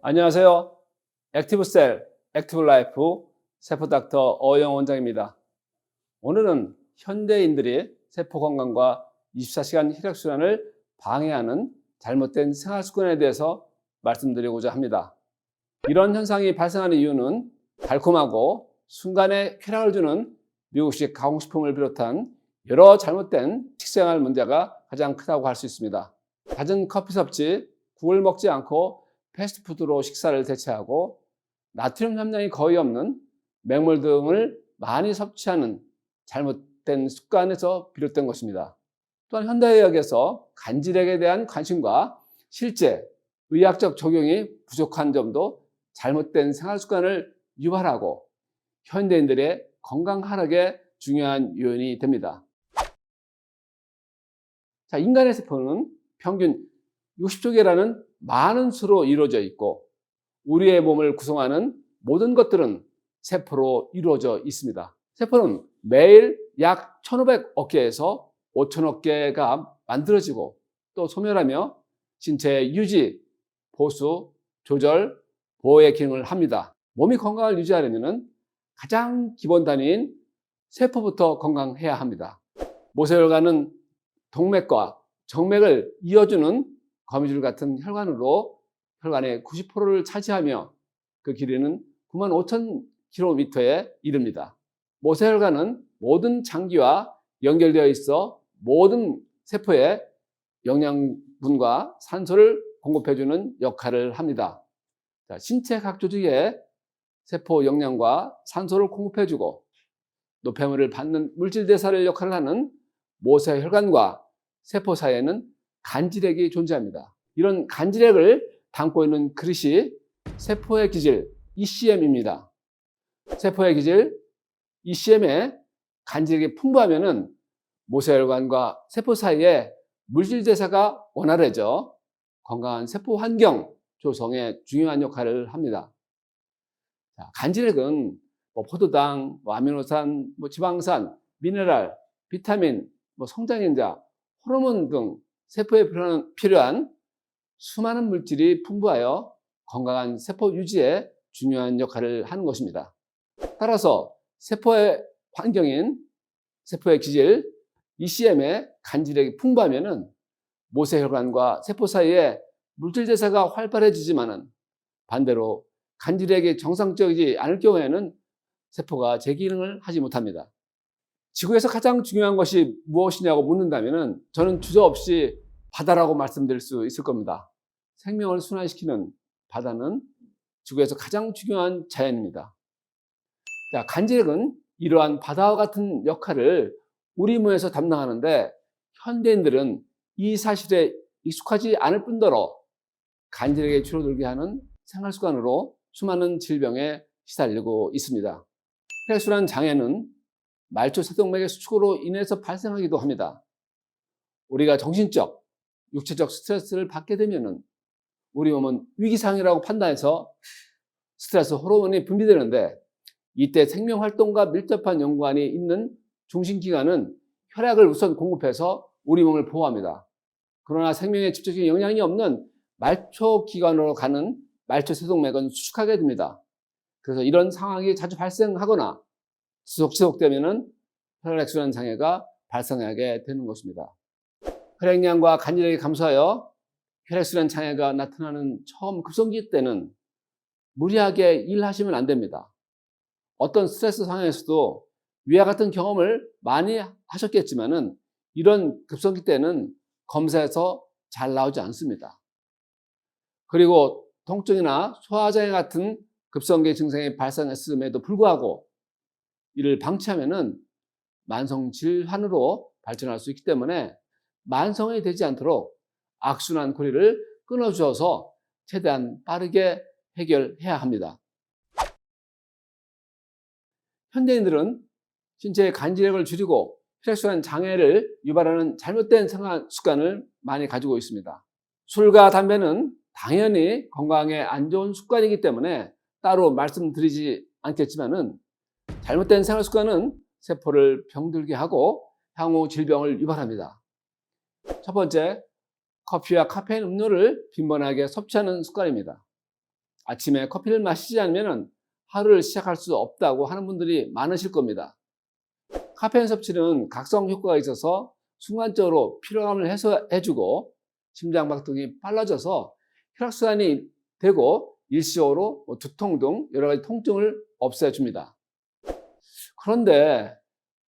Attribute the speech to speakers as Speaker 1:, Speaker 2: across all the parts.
Speaker 1: 안녕하세요. 액티브셀, 액티브라이프 세포닥터 어영 원장입니다. 오늘은 현대인들이 세포 건강과 24시간 혈액순환을 방해하는 잘못된 생활습관에 대해서 말씀드리고자 합니다. 이런 현상이 발생하는 이유는 달콤하고 순간에 쾌락을 주는 미국식 가공식품을 비롯한 여러 잘못된 식생활 문제가 가장 크다고 할 수 있습니다. 낮은 커피 섭취, 국을 먹지 않고 패스트푸드로 식사를 대체하고 나트륨 함량이 거의 없는 맹물 등을 많이 섭취하는 잘못된 습관에서 비롯된 것입니다. 또한 현대의학에서 간질액에 대한 관심과 실제 의학적 적용이 부족한 점도 잘못된 생활 습관을 유발하고 현대인들의 건강 하락에 중요한 요인이 됩니다. 자, 인간의 세포는 평균 60조 개라는 많은 수로 이루어져 있고 우리의 몸을 구성하는 모든 것들은 세포로 이루어져 있습니다. 세포는 매일 약 1,500억 개에서 5천억 개가 만들어지고 또 소멸하며 신체 유지, 보수, 조절, 보호의 기능을 합니다. 몸이 건강을 유지하려면 가장 기본 단위인 세포부터 건강해야 합니다. 모세혈관은 동맥과 정맥을 이어주는 거미줄 같은 혈관으로 혈관의 90%를 차지하며 그 길이는 95,000km에 이릅니다. 모세혈관은 모든 장기와 연결되어 있어 모든 세포에 영양분과 산소를 공급해주는 역할을 합니다. 신체 각 조직에 세포 영양과 산소를 공급해주고 노폐물을 받는 물질 대사를 역할을 하는 모세혈관과 세포 사이에는 간질액이 존재합니다. 이런 간질액을 담고 있는 그릇이 세포의 기질 ECM입니다. 세포의 기질 ECM에 간질액이 풍부하면은 모세혈관과 세포 사이에 물질 대사가 원활해져 건강한 세포 환경 조성에 중요한 역할을 합니다. 간질액은 포도당, 아미노산, 지방산, 미네랄, 비타민, 성장인자, 호르몬 등 세포에 필요한 수많은 물질이 풍부하여 건강한 세포 유지에 중요한 역할을 하는 것입니다. 따라서 세포의 환경인 세포의 기질 ECM에 간질액이 풍부하면 모세혈관과 세포 사이에 물질 대사가 활발해지지만은 반대로 간질액이 정상적이지 않을 경우에는 세포가 제 기능을 하지 못합니다. 지구에서 가장 중요한 것이 무엇이냐고 묻는다면 저는 주저없이 바다라고 말씀드릴 수 있을 겁니다. 생명을 순환시키는 바다는 지구에서 가장 중요한 자연입니다. 자, 간질액은 이러한 바다와 같은 역할을 우리 몸에서 담당하는데 현대인들은 이 사실에 익숙하지 않을 뿐더러 간질액이 줄어들게 하는 생활 습관으로 수많은 질병에 시달리고 있습니다. 혈액순환 장애는 말초 세동맥의 수축으로 인해서 발생하기도 합니다. 우리가 정신적, 육체적 스트레스를 받게 되면은 우리 몸은 위기상이라고 판단해서 스트레스 호르몬이 분비되는데 이때 생명활동과 밀접한 연관이 있는 중심기관은 혈액을 우선 공급해서 우리 몸을 보호합니다. 그러나 생명에 직접적인 영향이 없는 말초기관으로 가는 말초세동맥은 수축하게 됩니다. 그래서 이런 상황이 자주 발생하거나 지속되면은 혈액순환 장애가 발생하게 되는 것입니다. 혈액량과 간질액이 감소하여 혈액순환 장애가 나타나는 처음 급성기 때는 무리하게 일하시면 안 됩니다. 어떤 스트레스 상황에서도 위와 같은 경험을 많이 하셨겠지만은 이런 급성기 때는 검사에서 잘 나오지 않습니다. 그리고 통증이나 소화장애 같은 급성기 증상이 발생했음에도 불구하고 이를 방치하면은 만성 질환으로 발전할 수 있기 때문에 만성이 되지 않도록 악순환 고리를 끊어주어서 최대한 빠르게 해결해야 합니다. 현대인들은 신체의 간질액을 줄이고 혈액순환 장애를 유발하는 잘못된 생활 습관을 많이 가지고 있습니다. 술과 담배는 당연히 건강에 안 좋은 습관이기 때문에 따로 말씀드리지 않겠지만은 잘못된 생활 습관은 세포를 병들게 하고 향후 질병을 유발합니다. 첫 번째, 커피와 카페인 음료를 빈번하게 섭취하는 습관입니다. 아침에 커피를 마시지 않으면 하루를 시작할 수 없다고 하는 분들이 많으실 겁니다. 카페인 섭취는 각성 효과가 있어서 순간적으로 피로감을 해소해주고 심장박동이 빨라져서 혈액순환이 되고 일시적으로 두통 등 여러 가지 통증을 없애줍니다. 그런데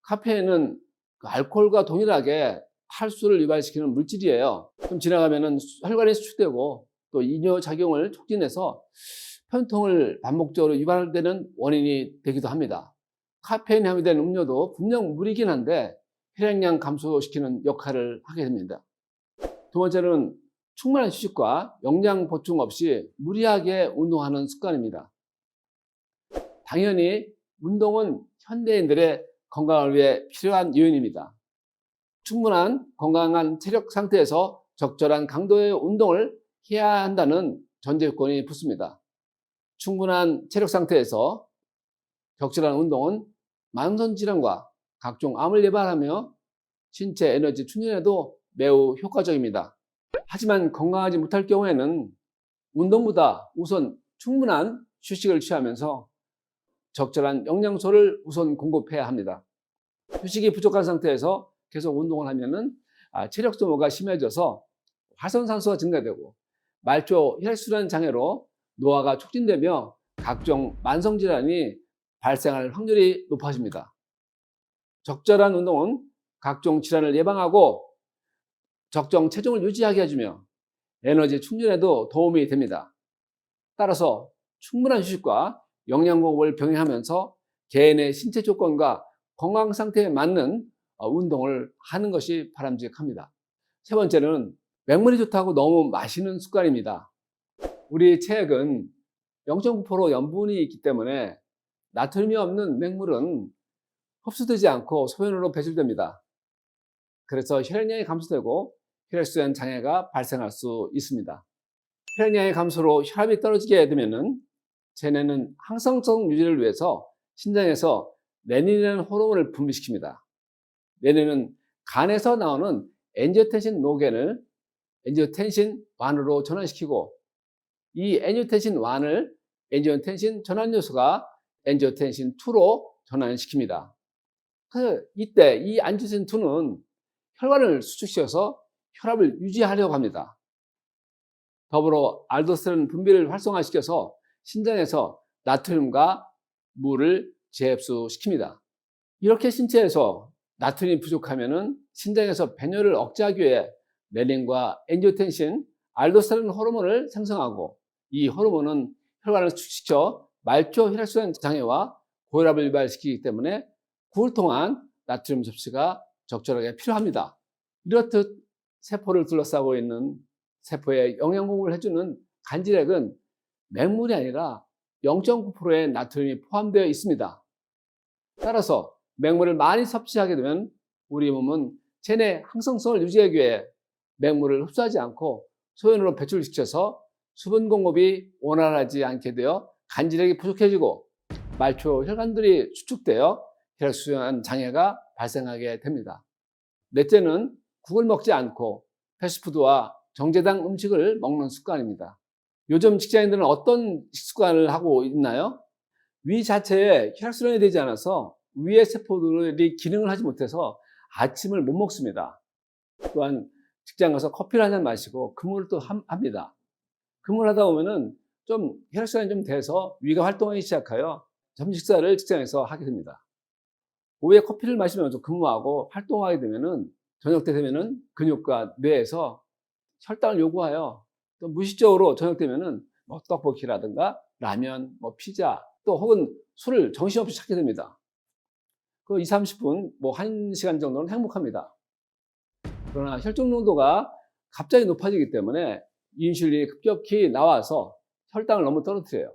Speaker 1: 카페인은 알코올과 동일하게 탈수를 유발시키는 물질이에요. 좀 지나가면 혈관이 수축되고 또 이뇨작용을 촉진해서 편통을 반복적으로 유발되는 원인이 되기도 합니다. 카페인이 함유된 음료도 분명 물이긴 한데 혈액량 감소시키는 역할을 하게 됩니다. 두 번째는 충분한 휴식과 영양 보충 없이 무리하게 운동하는 습관입니다. 당연히 운동은 현대인들의 건강을 위해 필요한 요인입니다. 충분한 건강한 체력 상태에서 적절한 강도의 운동을 해야 한다는 전제 요건이 붙습니다. 충분한 체력 상태에서 적절한 운동은 만성질환과 각종 암을 예방하며 신체 에너지 충전에도 매우 효과적입니다. 하지만 건강하지 못할 경우에는 운동보다 우선 충분한 휴식을 취하면서 적절한 영양소를 우선 공급해야 합니다. 휴식이 부족한 상태에서 계속 운동을 하면은 체력 소모가 심해져서 활성산소가 증가되고 말초 혈액순환 장애로 노화가 촉진되며 각종 만성질환이 발생할 확률이 높아집니다. 적절한 운동은 각종 질환을 예방하고 적정 체중을 유지하게 해주며 에너지 충전에도 도움이 됩니다. 따라서 충분한 휴식과 영양 공급을 병행하면서 개인의 신체 조건과 건강 상태에 맞는 운동을 하는 것이 바람직합니다. 세 번째는 맹물이 좋다고 너무 마시는 습관입니다. 우리 체액은 0.9% 염분이 있기 때문에 나트륨이 없는 맹물은 흡수되지 않고 소변으로 배출됩니다. 그래서 혈액량이 감소되고 혈액순환 장애가 발생할 수 있습니다. 혈액량의 감소로 혈압이 떨어지게 되면은 체내는 항상성 유지를 위해서 신장에서 레닌이라는 호르몬을 분비시킵니다. 레닌은 간에서 나오는 엔지오텐신 노겐을 엔지오텐신 1으로 전환시키고 이 엔지오텐신 1을 엔지오텐신 전환 요소가 엔지오텐신 2로 전환시킵니다. 그래서 이때 이 엔지오텐신 2는 혈관을 수축시켜서 혈압을 유지하려고 합니다. 더불어 알도스테론 분비를 활성화시켜서 신장에서 나트륨과 물을 재흡수시킵니다. 이렇게 신체에서 나트륨이 부족하면 신장에서 배뇨를 억제하기 위해 레닌과 엔지오텐신, 알도스테론 호르몬을 생성하고 이 호르몬은 혈관을 수축시켜 말초 혈액순환 장애와 고혈압을 유발시키기 때문에 구를 통한 나트륨 섭취가 적절하게 필요합니다. 이렇듯 세포를 둘러싸고 있는 세포에 영양 공급을 해주는 간질액은 맹물이 아니라 0.9%의 나트륨이 포함되어 있습니다. 따라서 맹물을 많이 섭취하게 되면 우리 몸은 체내 항성성을 유지하기 위해 맹물을 흡수하지 않고 소변으로 배출시켜서 수분 공급이 원활하지 않게 되어 간질액이 부족해지고 말초 혈관들이 수축되어 혈액순환 장애가 발생하게 됩니다. 넷째는 국을 먹지 않고 패스트푸드와 정제당 음식을 먹는 습관입니다. 요즘 직장인들은 어떤 식습관을 하고 있나요? 위 자체에 혈액순환이 되지 않아서 위의 세포들이 기능을 하지 못해서 아침을 못 먹습니다. 또한 직장 가서 커피를 한 잔 마시고 근무를 또 합니다. 근무를 하다 보면은 좀 혈액순환이 좀 돼서 위가 활동하기 시작하여 점심 식사를 직장에서 하게 됩니다. 오후에 커피를 마시면서 근무하고 활동하게 되면은 저녁 때 되면은 근육과 뇌에서 혈당을 요구하여 또 무의식적으로 저녁 되면은 뭐 떡볶이라든가 라면, 뭐 피자 또 혹은 술을 정신없이 찾게 됩니다. 그 2, 30분, 뭐 1시간 정도는 행복합니다. 그러나 혈중 농도가 갑자기 높아지기 때문에 인슐린이 급격히 나와서 혈당을 너무 떨어뜨려요.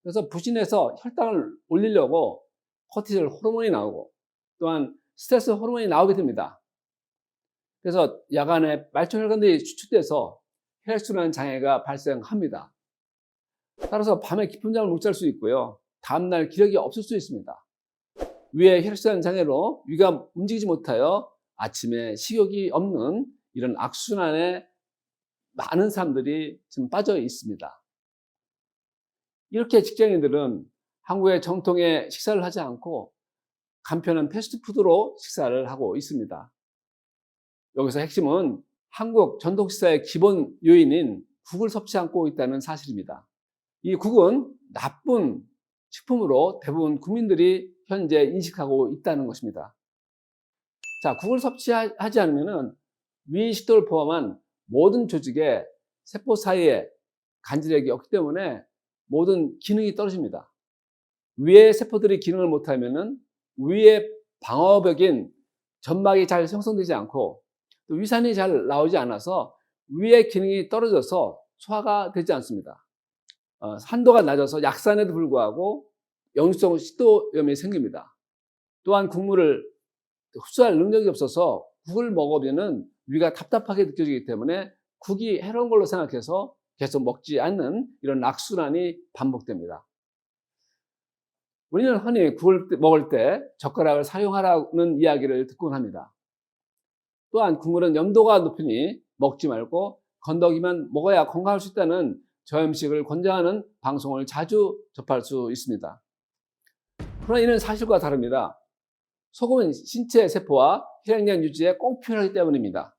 Speaker 1: 그래서 부신해서 혈당을 올리려고 코티졸 호르몬이 나오고 또한 스트레스 호르몬이 나오게 됩니다. 그래서 야간에 말초 혈관들이 수축돼서 혈액순환 장애가 발생합니다. 따라서 밤에 깊은 잠을 못 잘 수 있고요. 다음날 기력이 없을 수 있습니다. 위의 혈액순환 장애로 위가 움직이지 못하여 아침에 식욕이 없는 이런 악순환에 많은 사람들이 지금 빠져 있습니다. 이렇게 직장인들은 한국의 정통의 식사를 하지 않고 간편한 패스트푸드로 식사를 하고 있습니다. 여기서 핵심은 한국 전통 식사의 기본 요인인 국을 섭취 않고 있다는 사실입니다. 이 국은 나쁜 식품으로 대부분 국민들이 현재 인식하고 있다는 것입니다. 자, 국을 섭취하지 않으면 위 식도를 포함한 모든 조직의 세포 사이에 간질력이 없기 때문에 모든 기능이 떨어집니다. 위의 세포들이 기능을 못하면 위의 방어벽인 점막이 잘 형성되지 않고 또 위산이 잘 나오지 않아서 위의 기능이 떨어져서 소화가 되지 않습니다. 산도가 낮아서 약산에도 불구하고 역류성 식도염이 생깁니다. 또한 국물을 흡수할 능력이 없어서 국을 먹으면 위가 답답하게 느껴지기 때문에 국이 해로운 걸로 생각해서 계속 먹지 않는 이런 악순환이 반복됩니다. 우리는 흔히 국을 먹을 때 젓가락을 사용하라는 이야기를 듣곤 합니다. 또한 국물은 염도가 높으니 먹지 말고 건더기만 먹어야 건강할 수 있다는 저염식을 권장하는 방송을 자주 접할 수 있습니다. 그러나 이는 사실과 다릅니다. 소금은 신체 세포와 혈액량 유지에 꼭 필요하기 때문입니다.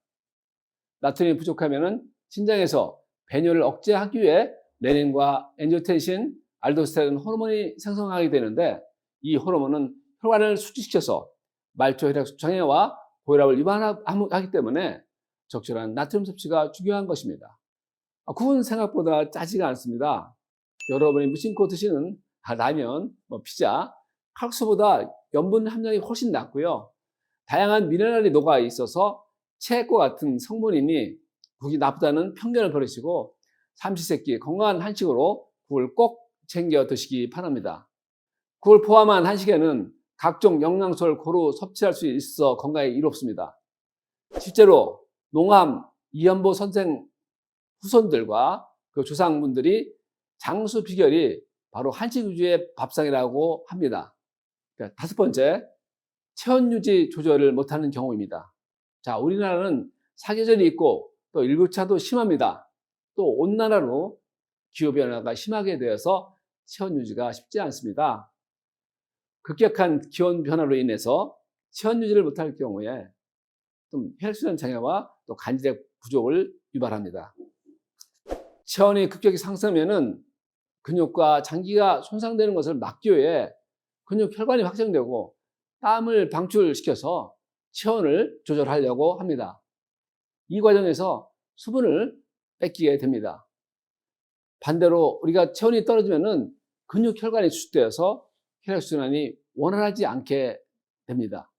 Speaker 1: 나트륨이 부족하면 신장에서 배뇨를 억제하기 위해 레닌과 엔지오텐신, 알도스테론 호르몬이 생성하게 되는데 이 호르몬은 혈관을 수축시켜서 말초 혈액 장애와 고혈압을 유발하기 때문에 적절한 나트륨 섭취가 중요한 것입니다. 국은 생각보다 짜지가 않습니다. 여러분이 무심코 드시는 라면, 피자, 칼국수보다 염분 함량이 훨씬 낮고요. 다양한 미네랄이 녹아 있어서 체액과 같은 성분이니 국이 나쁘다는 편견을 버리시고 삼시세끼 건강한 한식으로 국을 꼭 챙겨 드시기 바랍니다. 국을 포함한 한식에는 각종 영양소를 고루 섭취할 수 있어 건강에 이롭습니다. 실제로 농암 이현보 선생 후손들과 그 조상분들이 장수 비결이 바로 한식 위주의 밥상이라고 합니다. 그러니까 다섯 번째, 체온 유지 조절을 못하는 경우입니다. 자, 우리나라는 사계절이 있고 또 일교차도 심합니다. 또 온난화로 기후변화가 심하게 되어서 체온 유지가 쉽지 않습니다. 급격한 기온 변화로 인해서 체온 유지를 못할 경우에 좀 혈액순환 장애와 또 간질의 부족을 유발합니다. 체온이 급격히 상승하면 근육과 장기가 손상되는 것을 막기 위해 근육 혈관이 확장되고 땀을 방출시켜서 체온을 조절하려고 합니다. 이 과정에서 수분을 뺏기게 됩니다. 반대로 우리가 체온이 떨어지면 근육 혈관이 수축되어서 혈액순환이 원활하지 않게 됩니다.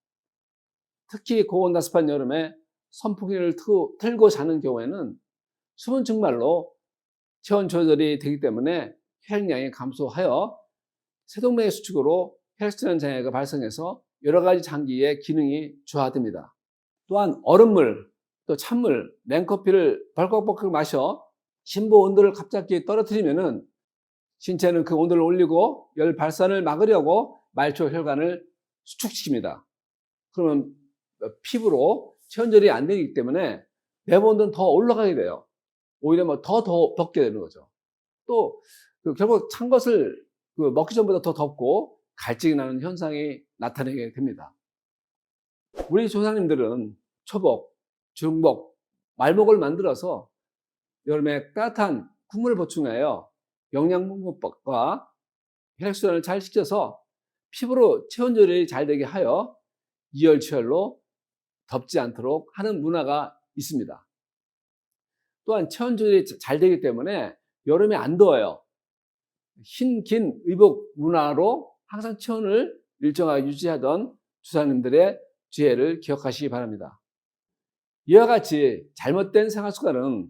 Speaker 1: 특히 고온다습한 여름에 선풍기를 틀고 자는 경우에는 수분 증말로 체온 조절이 되기 때문에 혈액량이 감소하여 세동맥의 수축으로 혈액순환 장애가 발생해서 여러 가지 장기의 기능이 저하됩니다. 또한 얼음물, 또 찬물, 냉커피를 벌컥벌컥 마셔 심부 온도를 갑자기 떨어뜨리면은 신체는 그 온도를 올리고 열 발산을 막으려고 말초 혈관을 수축시킵니다. 그러면 피부로 체온절이 안 되기 때문에 내부 온도는 더 올라가게 돼요. 오히려 더 덥게 되는 거죠. 또 결국 찬 것을 먹기 전보다 더 덥고 갈증이 나는 현상이 나타나게 됩니다. 우리 조상님들은 초복, 중복, 말복을 만들어서 여름에 따뜻한 국물을 보충하여 영양분과 혈액순환을 잘 시켜서 피부로 체온조절이 잘 되게 하여 이열치열로 덥지 않도록 하는 문화가 있습니다. 또한 체온조절이 잘 되기 때문에 여름에 안 더워요. 긴 의복 문화로 항상 체온을 일정하게 유지하던 조상님들의 지혜를 기억하시기 바랍니다. 이와 같이 잘못된 생활습관은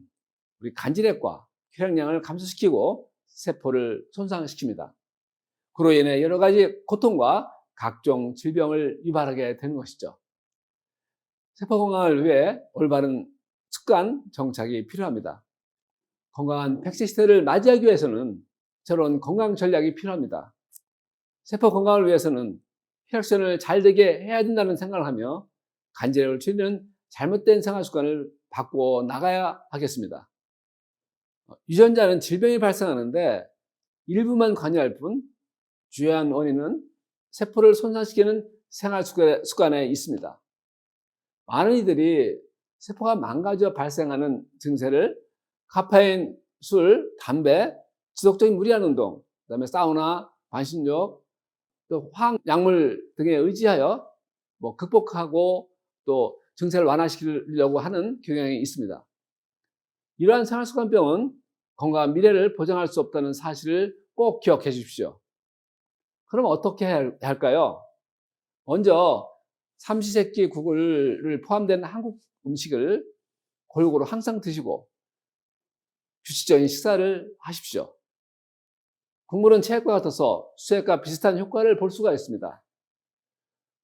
Speaker 1: 우리 간질액과 혈액량을 감소시키고 세포를 손상시킵니다. 그로 인해 여러 가지 고통과 각종 질병을 유발하게 되는 것이죠. 세포 건강을 위해 올바른 습관 정착이 필요합니다. 건강한 100세 시대를 맞이하기 위해서는 새로운 건강 전략이 필요합니다. 세포 건강을 위해서는 혈액순환을 잘 되게 해야 된다는 생각을 하며 간질을 줄이는 잘못된 생활 습관을 바꾸어 나가야 하겠습니다. 유전자는 질병이 발생하는데 일부만 관여할 뿐 주요한 원인은 세포를 손상시키는 생활 습관에 있습니다. 많은 이들이 세포가 망가져 발생하는 증세를 카페인, 술, 담배, 지속적인 무리한 운동, 그다음에 사우나, 반신욕, 또 화학약물 등에 의지하여 극복하고 또 증세를 완화시키려고 하는 경향이 있습니다. 이러한 생활습관병은 건강한 미래를 보장할 수 없다는 사실을 꼭 기억해 주십시오. 그럼 어떻게 해야 할까요? 먼저 삼시세끼 국을 포함된 한국 음식을 골고루 항상 드시고 규칙적인 식사를 하십시오. 국물은 체액과 같아서 수액과 비슷한 효과를 볼 수가 있습니다.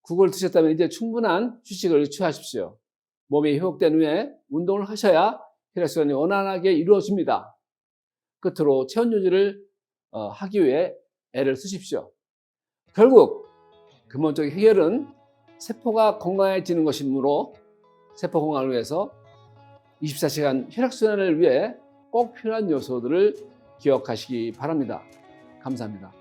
Speaker 1: 국을 드셨다면 이제 충분한 휴식을 취하십시오. 몸이 회복된 후에 운동을 하셔야 혈액순환이 원활하게 이루어집니다. 끝으로 체온 유지를 하기 위해 애를 쓰십시오. 결국 근본적인 해결은 세포가 건강해지는 것이므로 세포 건강을 위해서 24시간 혈액순환을 위해 꼭 필요한 요소들을 기억하시기 바랍니다. 감사합니다.